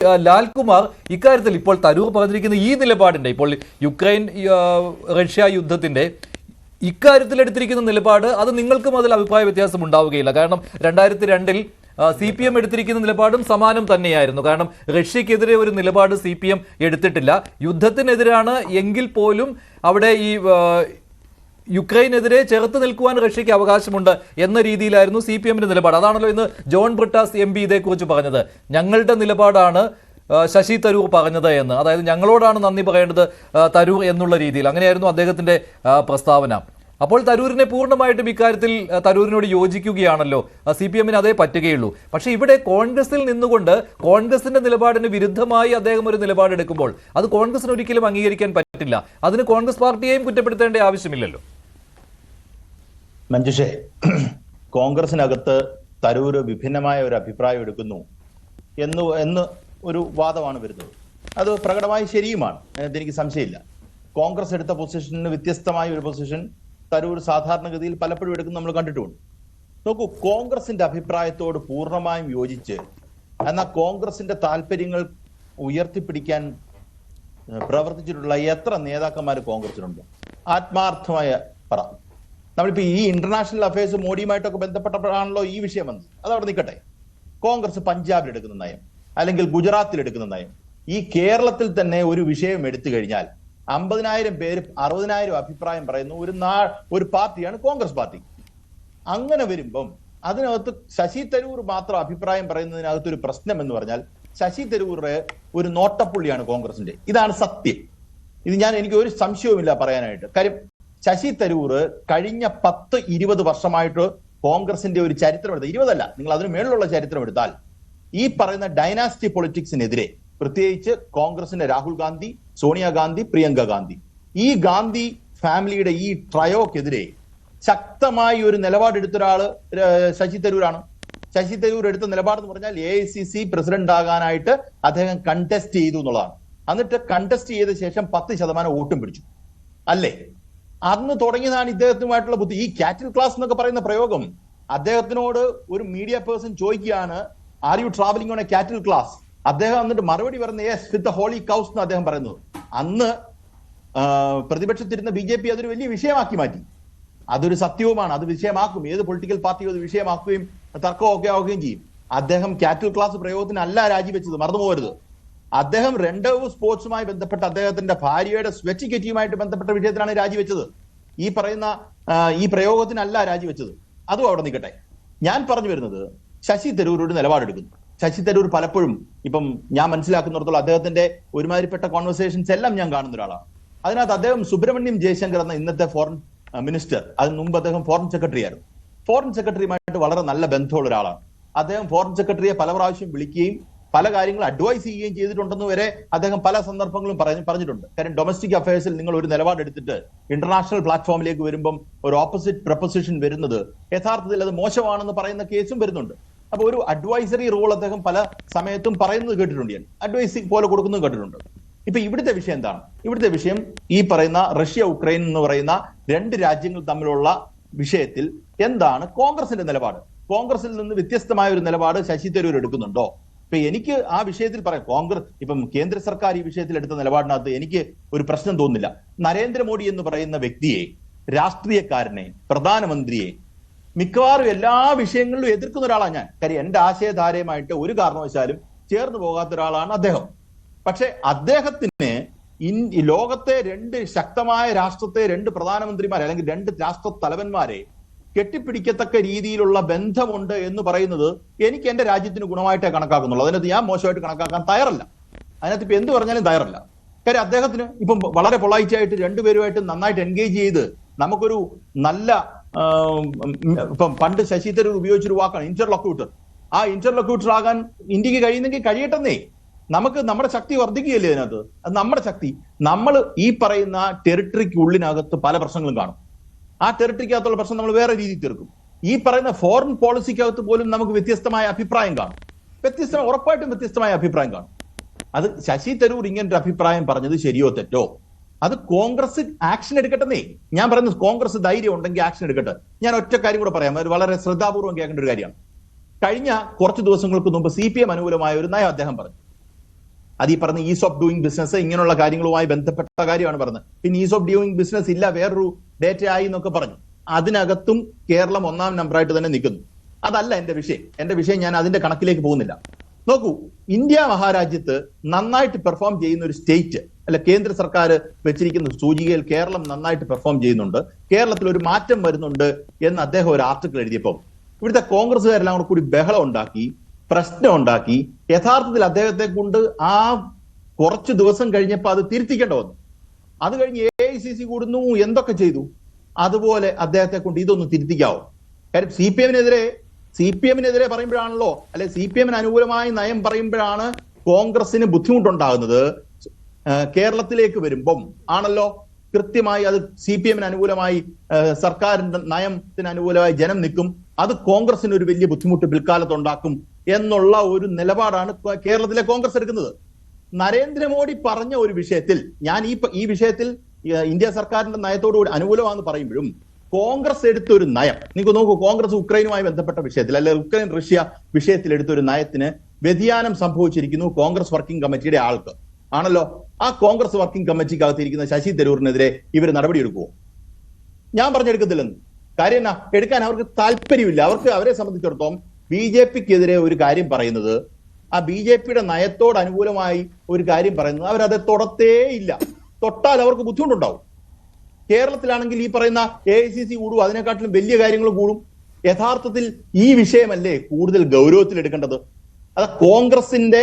ലാൽകുമാർ ഇക്കാര്യത്തിൽ ഇപ്പോൾ തരൂർ പറഞ്ഞിരിക്കുന്ന ഈ നിലപാടിന്റെ ഇപ്പോൾ യുക്രൈൻ റഷ്യ യുദ്ധത്തിന്റെ ഇക്കാര്യത്തിൽ എടുത്തിരിക്കുന്ന നിലപാട് അത് നിങ്ങൾക്കും അതിൽ അഭിപ്രായ വ്യത്യാസം ഉണ്ടാവുകയില്ല. കാരണം 2002-ൽ CPM എടുത്തിരിക്കുന്ന നിലപാടും സമാനം തന്നെയായിരുന്നു. കാരണം റഷ്യക്കെതിരെ ഒരു നിലപാട് CPM എടുത്തിട്ടില്ല. യുദ്ധത്തിനെതിരാണ് എങ്കിൽ പോലും അവിടെ ഈ യുക്രൈനെതിരെ ചെറുത്ത് നിൽക്കുവാൻ റഷ്യക്ക് അവകാശമുണ്ട് എന്ന രീതിയിലായിരുന്നു CPM-ന്റെ നിലപാട്. അതാണല്ലോ ഇന്ന് ജോൺ ബ്രിട്ടാസ് MP ഇതേക്കുറിച്ച് പറഞ്ഞത്. ഞങ്ങളുടെ നിലപാടാണ് ശശി തരൂർ പറഞ്ഞത് എന്ന്, അതായത് ഞങ്ങളോടാണ് നന്ദി പറയേണ്ടത് തരൂർ എന്നുള്ള രീതിയിൽ അങ്ങനെയായിരുന്നു അദ്ദേഹത്തിന്റെ പ്രസ്താവന. അപ്പോൾ തരൂരിനെ പൂർണ്ണമായിട്ടും ഇക്കാര്യത്തിൽ തരൂരിനോട് യോജിക്കുകയാണല്ലോ. CPM-ന് അതേ പറ്റുകയുള്ളൂ. പക്ഷേ ഇവിടെ കോൺഗ്രസിൽ നിന്നുകൊണ്ട് കോൺഗ്രസിന്റെ നിലപാടിന് വിരുദ്ധമായി അദ്ദേഹം ഒരു നിലപാടെടുക്കുമ്പോൾ അത് കോൺഗ്രസിന് ഒരിക്കലും അംഗീകരിക്കാൻ പറ്റില്ല. അതിന് കോൺഗ്രസ് പാർട്ടിയെയും കുറ്റപ്പെടുത്തേണ്ട ആവശ്യമില്ലല്ലോ. മഞ്ജുഷേ, കോൺഗ്രസിനകത്ത് തരൂർ വിഭിന്നമായ ഒരു അഭിപ്രായം എടുക്കുന്നു എന്ന് ഒരു വാദമാണ് വരുന്നത്. അത് പ്രകടമായി ശരിയുമാണ്, എനിക്ക് സംശയമില്ല. കോൺഗ്രസ് എടുത്ത പൊസിഷന് വ്യത്യസ്തമായ ഒരു പൊസിഷൻ തരൂർ സാധാരണഗതിയിൽ പലപ്പോഴും എടുക്കുന്ന നമ്മൾ കണ്ടിട്ടുണ്ട്. നോക്കൂ, കോൺഗ്രസിന്റെ അഭിപ്രായത്തോട് പൂർണ്ണമായും യോജിച്ച് എന്നാൽ കോൺഗ്രസിന്റെ താല്പര്യങ്ങൾ ഉയർത്തിപ്പിടിക്കാൻ പ്രവർത്തിച്ചിട്ടുള്ള എത്ര നേതാക്കന്മാർ കോൺഗ്രസിനുണ്ട്? ആത്മാർത്ഥമായ പറ. നമ്മളിപ്പോ ഈ ഇന്റർനാഷണൽ അഫയേഴ്സ് മോഡിയുമായിട്ടൊക്കെ ബന്ധപ്പെട്ടപ്പോഴാണല്ലോ ഈ വിഷയം വന്നത്. അതവിടെ നിൽക്കട്ടെ. കോൺഗ്രസ് പഞ്ചാബിൽ എടുക്കുന്ന നയം, അല്ലെങ്കിൽ ഗുജറാത്തിൽ എടുക്കുന്ന നയം, ഈ കേരളത്തിൽ തന്നെ ഒരു വിഷയം എടുത്തു കഴിഞ്ഞാൽ 50,000 പേര് 60,000 അഭിപ്രായം പറയുന്ന ഒരു പാർട്ടിയാണ് കോൺഗ്രസ് പാർട്ടി. അങ്ങനെ വരുമ്പം അതിനകത്ത് ശശി തരൂർ മാത്രം അഭിപ്രായം പറയുന്നതിനകത്ത് ഒരു പ്രശ്നം എന്ന് പറഞ്ഞാൽ ശശി തരൂറിന്റെ ഒരു നോട്ടപ്പുള്ളിയാണ് കോൺഗ്രസിന്റെ. ഇതാണ് സത്യം. ഇത് എനിക്ക് ഒരു സംശയവുമില്ല പറയാനായിട്ട്. കാര്യം ശശി തരൂർ കഴിഞ്ഞ 10-20 വർഷമായിട്ട് കോൺഗ്രസിന്റെ ഒരു ചരിത്രം എടുത്താൽ, 20 അല്ല, നിങ്ങൾ അതിന് മേളിലുള്ള ചരിത്രം എടുത്താൽ ഈ പറയുന്ന ഡൈനാസ്റ്റി പൊളിറ്റിക്സിനെതിരെ, പ്രത്യേകിച്ച് കോൺഗ്രസിന്റെ രാഹുൽ ഗാന്ധി, സോണിയാഗാന്ധി, പ്രിയങ്ക ഗാന്ധി, ഈ ഗാന്ധി ഫാമിലിയുടെ ഈ ട്രയോക്കെതിരെ ശക്തമായി ഒരു നിലപാടെടുത്ത ഒരാള് ശശി തരൂരാണ്. ശശി തരൂർ എടുത്ത നിലപാടെന്ന് പറഞ്ഞാൽ AICC പ്രസിഡന്റ് ആകാനായിട്ട് അദ്ദേഹം കണ്ടസ്റ്റ് ചെയ്തു എന്നുള്ളതാണ്. എന്നിട്ട് കണ്ടസ്റ്റ് ചെയ്ത ശേഷം 10% വോട്ടും പിടിച്ചു അല്ലേ? അന്ന് തുടങ്ങിയതാണ് ഇദ്ദേഹത്തിനുമായിട്ടുള്ള ബുദ്ധി. ഈ കാറ്റിൽ ക്ലാസ് എന്നൊക്കെ പറയുന്ന പ്രയോഗം അദ്ദേഹത്തിനോട് ഒരു മീഡിയ പേഴ്സൺ ചോദിക്കുകയാണ്, are you travelling on a cattle class? അദ്ദേഹം എന്നിട്ട് മറുപടി പറയുന്നത് yes with the holy cows എന്ന് അദ്ദേഹം പറയുന്നത്. അന്ന് പ്രതിപക്ഷത്തിരുന്ന BJP അതൊരു വലിയ വിഷയമാക്കി മാറ്റി. അതൊരു സത്യവുമാണ്, അത് വിഷയമാക്കും. ഏത് പൊളിറ്റിക്കൽ പാർട്ടിയും അത് വിഷയമാക്കുകയും തർക്കമൊക്കെ ആവുകയും ചെയ്യും. അദ്ദേഹം കാറ്റിൽ ക്ലാസ് പ്രയോഗത്തിനല്ല രാജിവെച്ചത്, മറന്നുപോകരുത്. അദ്ദേഹം രണ്ടവ് സ്പോർട്സുമായി ബന്ധപ്പെട്ട അദ്ദേഹത്തിന്റെ ഭാര്യയുടെ സ്വെറ്റിക്കറ്റിയുമായിട്ട് ബന്ധപ്പെട്ട വിഷയത്തിലാണ് രാജിവെച്ചത്. ഈ പറയുന്ന ഈ പ്രയോഗത്തിനല്ല രാജിവെച്ചത്. അതും അവിടെ നിൽക്കട്ടെ. ഞാൻ പറഞ്ഞു വരുന്നത്, ശശി തരൂർ ഒരു നിലപാടെടുക്കുന്നു. ശശി തരൂർ പലപ്പോഴും, ഇപ്പം ഞാൻ മനസ്സിലാക്കുന്നിടത്തോളം അദ്ദേഹത്തിന്റെ ഒരുമാതിരിപ്പെട്ട കോൺവെർസേഷൻസ് എല്ലാം ഞാൻ കാണുന്ന ഒരാളാണ്. അതിനകത്ത് അദ്ദേഹം സുബ്രഹ്മണ്യം ജയശങ്കർ എന്ന ഇന്നത്തെ ഫോറിൻ മിനിസ്റ്റർ, അതിന് മുമ്പ് അദ്ദേഹം ഫോറിൻ സെക്രട്ടറി ആയിരുന്നു. ഫോറിൻ സെക്രട്ടറിയുമായിട്ട് വളരെ നല്ല ബന്ധമുള്ള ഒരാളാണ്. അദ്ദേഹം ഫോറിൻ സെക്രട്ടറിയെ പല പ്രാവശ്യം വിളിക്കുകയും പല കാര്യങ്ങൾ അഡ്വൈസ് ചെയ്യുകയും ചെയ്തിട്ടുണ്ടെന്ന് വരെ അദ്ദേഹം പല സന്ദർഭങ്ങളും പറഞ്ഞിട്ടുണ്ട്. കാര്യം ഡൊമസ്റ്റിക് അഫയേഴ്സിൽ നിങ്ങൾ ഒരു നിലപാടെടുത്തിട്ട് ഇന്റർനാഷണൽ പ്ലാറ്റ്ഫോമിലേക്ക് വരുമ്പം ഒരു ഓപ്പോസിറ്റ് പ്രൊപ്പോസിഷൻ വരുന്നത് യഥാർത്ഥത്തിൽ അത് മോശമാണെന്ന് പറയുന്ന കേസും വരുന്നുണ്ട്. അപ്പൊ ഒരു അഡ്വൈസറി റോൾ അദ്ദേഹം പല സമയത്തും പറയുന്നത് കേട്ടിട്ടുണ്ട്, ഞാൻ അഡ്വൈസ് പോലെ കൊടുക്കുന്നത് കേട്ടിട്ടുണ്ട്. ഇപ്പൊ ഇവിടുത്തെ വിഷയം എന്താണ്? ഇവിടുത്തെ വിഷയം ഈ പറയുന്ന റഷ്യ ഉക്രൈൻ എന്ന് പറയുന്ന 2 രാജ്യങ്ങൾ തമ്മിലുള്ള വിഷയത്തിൽ എന്താണ് കോൺഗ്രസിന്റെ നിലപാട്? കോൺഗ്രസിൽ നിന്ന് വ്യത്യസ്തമായ ഒരു നിലപാട് ശശി തരൂർ എടുക്കുന്നുണ്ടോ? ഇപ്പൊ എനിക്ക് ആ വിഷയത്തിൽ പറയാം, കോൺഗ്രസ് ഇപ്പം കേന്ദ്ര സർക്കാർ ഈ വിഷയത്തിൽ എടുത്ത നിലപാടിനകത്ത് എനിക്ക് ഒരു പ്രശ്നം തോന്നുന്നില്ല. നരേന്ദ്രമോദി എന്ന് പറയുന്ന വ്യക്തിയെ, രാഷ്ട്രീയക്കാരനെ, പ്രധാനമന്ത്രിയെ മിക്കവാറും എല്ലാ വിഷയങ്ങളിലും എതിർക്കുന്ന ഒരാളാണ് ഞാൻ. കാര്യം എന്റെ ആശയധാരയുമായിട്ട് ഒരു കാരണവശാലും ചേർന്ന് പോകാത്ത ഒരാളാണ് അദ്ദേഹം. പക്ഷെ അദ്ദേഹത്തിന് ലോകത്തെ 2 ശക്തമായ രാഷ്ട്രത്തെ, 2 പ്രധാനമന്ത്രിമാരെ അല്ലെങ്കിൽ 2 രാഷ്ട്ര തലവന്മാരെ കെട്ടിപ്പിടിക്കത്തക്ക രീതിയിലുള്ള ബന്ധമുണ്ട് എന്ന് പറയുന്നത് എനിക്ക് എന്റെ രാജ്യത്തിന് ഗുണമായിട്ടേ കണക്കാക്കുന്നുള്ളൂ. അതിനകത്ത് ഞാൻ മോശമായിട്ട് കണക്കാക്കാൻ തയ്യാറല്ല. അതിനകത്ത് ഇപ്പൊ എന്ത് പറഞ്ഞാലും തയ്യാറല്ല. കാര്യം അദ്ദേഹത്തിന് ഇപ്പം വളരെ പൊളൈറ്റ് ആയിട്ട് 2 പേരുമായിട്ട് നന്നായിട്ട് എൻഗേജ് ചെയ്ത് നമുക്കൊരു നല്ല, ഇപ്പം പണ്ട് ശശി തരൂർ ഉപയോഗിച്ചൊരു വാക്കാണ് ഇന്റർലോക്യൂട്ടർ. ആ ഇന്റർലോക്യൂട്ടർ ആകാൻ ഇന്ത്യക്ക് കഴിയുന്നെങ്കിൽ കഴിയട്ടെന്നേ. നമുക്ക് നമ്മുടെ ശക്തി വർദ്ധിക്കുകയല്ലേ അതിനകത്ത്. അത് നമ്മുടെ ശക്തി. നമ്മൾ ഈ പറയുന്ന ടെറിട്ടറിക്ക് ഉള്ളിനകത്ത് പല പ്രശ്നങ്ങളും കാണും. ആ ടെറിട്ടറിക്കകത്തുള്ള പ്രശ്നം നമ്മൾ വേറെ രീതിയിൽ തീർക്കും. ഈ പറയുന്ന ഫോറിൻ പോളിസിക്കകത്ത് പോലും നമുക്ക് വ്യത്യസ്തമായ അഭിപ്രായം കാണും. ഉറപ്പായിട്ടും വ്യത്യസ്തമായ അഭിപ്രായം കാണും. അത് ശശി തരൂർ ഇങ്ങനൊരു അഭിപ്രായം പറഞ്ഞത് ശരിയോ തെറ്റോ, അത് കോൺഗ്രസ് ആക്ഷൻ എടുക്കട്ടെന്നേ. ഞാൻ പറയുന്നത് കോൺഗ്രസ് ധൈര്യം ഉണ്ടെങ്കിൽ ആക്ഷൻ എടുക്കട്ടെ. ഞാൻ ഒറ്റ കാര്യം കൂടെ പറയാം, അത് വളരെ ശ്രദ്ധാപൂർവ്വം കേൾക്കേണ്ട ഒരു കാര്യമാണ്. കഴിഞ്ഞ കുറച്ച് ദിവസങ്ങൾക്ക് മുമ്പ് CPM അനുകൂലമായ ഒരു നയം അദ്ദേഹം പറഞ്ഞു. അത് ഈ പറഞ്ഞ ഈസ് ഓഫ് ഡൂയിങ് ബിസിനസ് ഇങ്ങനെയുള്ള കാര്യങ്ങളുമായി ബന്ധപ്പെട്ട കാര്യമാണ് പറഞ്ഞത്. പിന്നെ ഈസ് ഓഫ് ഡൂയിങ് ബിസിനസ് ഇല്ല, വേറൊരു ഡേറ്റ ആയി എന്നൊക്കെ പറഞ്ഞു. അതിനകത്തും കേരളം 1ാം നമ്പറായിട്ട് തന്നെ നിൽക്കുന്നു. അതല്ല എന്റെ വിഷയം. ഞാൻ അതിന്റെ കണക്കിലേക്ക് പോകുന്നില്ല. നോക്കൂ, ഇന്ത്യ മഹാരാജ്യത്ത് നന്നായിട്ട് പെർഫോം ചെയ്യുന്ന ഒരു സ്റ്റേറ്റ് അല്ല, കേന്ദ്ര സർക്കാർ വെച്ചിരിക്കുന്ന സൂചികയിൽ കേരളം നന്നായിട്ട് പെർഫോം ചെയ്യുന്നുണ്ട്, കേരളത്തിൽ ഒരു മാറ്റം വരുന്നുണ്ട് എന്ന് അദ്ദേഹം ഒരു ആർട്ടിക്കിൾ എഴുതിയപ്പോൾ ഇവിടുത്തെ കോൺഗ്രസ്സുകാരെല്ലാം കൂടി ബഹളം ഉണ്ടാക്കി, പ്രശ്നം ഉണ്ടാക്കി. യഥാർത്ഥത്തിൽ അദ്ദേഹത്തെ കൊണ്ട് ആ കുറച്ച് ദിവസം കഴിഞ്ഞപ്പോൾ അത് തിരുത്തിക്കേണ്ട വന്നു. അത് കഴിഞ്ഞ് AICC കൂടുന്നു, എന്തൊക്കെ ചെയ്തു. അതുപോലെ അദ്ദേഹത്തെ കൊണ്ട് ഇതൊന്ന് തിരുത്തിക്കാവോ? കാര്യം CPM-നെതിരെ പറയുമ്പോഴാണല്ലോ, അല്ലെ CPM-ന് അനുകൂലമായ നയം പറയുമ്പോഴാണ് കോൺഗ്രസിന് ബുദ്ധിമുട്ടുണ്ടാകുന്നത്. കേരളത്തിലേക്ക് വരുമ്പം ആണല്ലോ കൃത്യമായി അത് CPM-ന് അനുകൂലമായി, സർക്കാരിന്റെ നയത്തിന് അനുകൂലമായി ജനം നിൽക്കും. അത് കോൺഗ്രസിന് ഒരു വലിയ ബുദ്ധിമുട്ട് പിൽക്കാലത്ത് ഉണ്ടാക്കും എന്നുള്ള ഒരു നിലപാടാണ് കേരളത്തിലെ കോൺഗ്രസ് എടുക്കുന്നത്. നരേന്ദ്രമോദി പറഞ്ഞ ഒരു വിഷയത്തിൽ ഞാൻ ഈ വിഷയത്തിൽ ഇന്ത്യ സർക്കാരിന്റെ നയത്തോടുകൂടി അനുകൂലമാണെന്ന് പറയുമ്പോഴും കോൺഗ്രസ് എടുത്തൊരു നയം നിങ്ങൾക്ക് നോക്കൂ. കോൺഗ്രസ് ഉക്രൈനുമായി ബന്ധപ്പെട്ട വിഷയത്തിൽ അല്ലെ ഉക്രൈൻ റഷ്യ വിഷയത്തിൽ എടുത്തൊരു നയത്തിന് വ്യതിയാനം സംഭവിച്ചിരിക്കുന്നു കോൺഗ്രസ് വർക്കിംഗ് കമ്മിറ്റിയുടെ ആൾക്ക് ആണല്ലോ. ആ കോൺഗ്രസ് വർക്കിംഗ് കമ്മിറ്റിക്കകത്തിരിക്കുന്ന ശശി തരൂരിനെതിരെ ഇവർ നടപടിയെടുക്കുമോ? ഞാൻ പറഞ്ഞെടുക്കത്തില്ലെന്ന്. കാര്യം എന്നാ, എടുക്കാൻ അവർക്ക് താല്പര്യമില്ല. അവരെ സംബന്ധിച്ചിടത്തോളം BJP-ക്കെതിരെ ഒരു കാര്യം പറയുന്നത്, ആ BJP-യുടെ നയത്തോട് അനുകൂലമായി ഒരു കാര്യം പറയുന്നത് അവരത് തൊടത്തേ ഇല്ല. തൊട്ടാൽ അവർക്ക് ബുദ്ധിമുട്ടുണ്ടാവും. കേരളത്തിലാണെങ്കിൽ ഈ പറയുന്ന AICC കൂടും, അതിനെക്കാട്ടിലും വലിയ കാര്യങ്ങൾ കൂടും. യഥാർത്ഥത്തിൽ ഈ വിഷയമല്ലേ കൂടുതൽ ഗൗരവത്തിൽ എടുക്കേണ്ടത്? അത് കോൺഗ്രസിന്റെ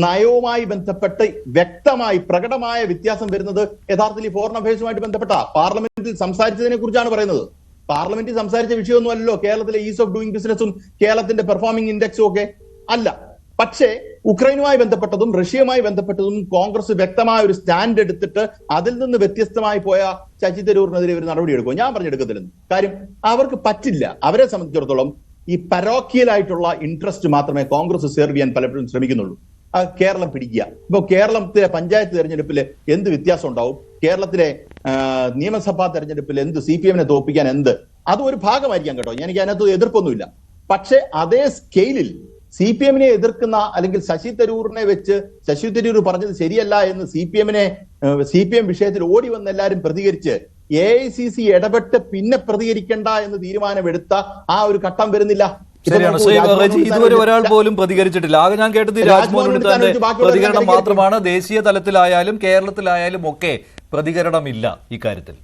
നയവുമായി ബന്ധപ്പെട്ട് വ്യക്തമായി പ്രകടമായ വ്യത്യാസം വരുന്നത് യഥാർത്ഥത്തിൽ ഈ ഫോറിൻ അഫയേഴ്സുമായിട്ട് ബന്ധപ്പെട്ട പാർലമെന്റിൽ സംസാരിച്ചതിനെ കുറിച്ചാണ് പറയുന്നത്. പാർലമെന്റിൽ സംസാരിച്ച വിഷയമൊന്നുമല്ലോ കേരളത്തിലെ ഈസ് ഓഫ് ഡൂയിങ് ബിസിനസ്സും കേരളത്തിന്റെ പെർഫോമിംഗ് ഇൻഡെക്സും ഒക്കെ അല്ല. പക്ഷേ ഉക്രൈനുമായി ബന്ധപ്പെട്ടതും റഷ്യയുമായി ബന്ധപ്പെട്ടതും കോൺഗ്രസ് വ്യക്തമായ ഒരു സ്റ്റാൻഡ് എടുത്തിട്ട് അതിൽ നിന്ന് വ്യത്യസ്തമായി പോയ ശശി തരൂരിനെതിരെ ഒരു നടപടി എടുക്കും. ഞാൻ പറഞ്ഞെടുക്കത്തില്ലെന്ന്. കാര്യം അവർക്ക് പറ്റില്ല. അവരെ സംബന്ധിച്ചിടത്തോളം ഈ പരോക്കിയലായിട്ടുള്ള ഇൻട്രസ്റ്റ് മാത്രമേ കോൺഗ്രസ് സെർവ് ചെയ്യാൻ പലപ്പോഴും ശ്രമിക്കുന്നുള്ളൂ. കേരളം പിടിക്കുക. ഇപ്പൊ കേരളത്തിലെ പഞ്ചായത്ത് തെരഞ്ഞെടുപ്പിൽ എന്ത് വ്യത്യാസം ഉണ്ടാവും? കേരളത്തിലെ നിയമസഭാ തെരഞ്ഞെടുപ്പിൽ എന്ത് CPM-നെ തോൽപ്പിക്കാൻ അതും ഒരു ഭാഗമായിരിക്കാം കേട്ടോ. എനിക്ക് അതിനകത്ത് എതിർപ്പൊന്നുമില്ല. പക്ഷെ അതേ സ്കെയിലിൽ CPM-നെ എതിർക്കുന്ന അല്ലെങ്കിൽ ശശി തരൂരിനെ വെച്ച് ശശി തരൂർ പറഞ്ഞത് ശരിയല്ല എന്ന് CPM വിഷയത്തിൽ ഓടി വന്ന് എല്ലാവരും പ്രതികരിച്ച് AICC ഇടപെട്ട് പിന്നെ പ്രതികരിക്കണ്ട എന്ന് തീരുമാനമെടുത്ത ആ ഒരു ഘട്ടം വരുന്നില്ല. ശരിയാണ് ശ്രീ റജി, ഇതുവരെ ഒരാൾ പോലും പ്രതികരിച്ചിട്ടില്ല. ആകെ ഞാൻ കേട്ടത് രാജ്മോഹൻ ഉണ്ണിത്താന്റെ പ്രതികരണം മാത്രമാണ്. ദേശീയ തലത്തിലായാലും കേരളത്തിലായാലും ഒക്കെ പ്രതികരണമില്ല ഇക്കാര്യത്തിൽ.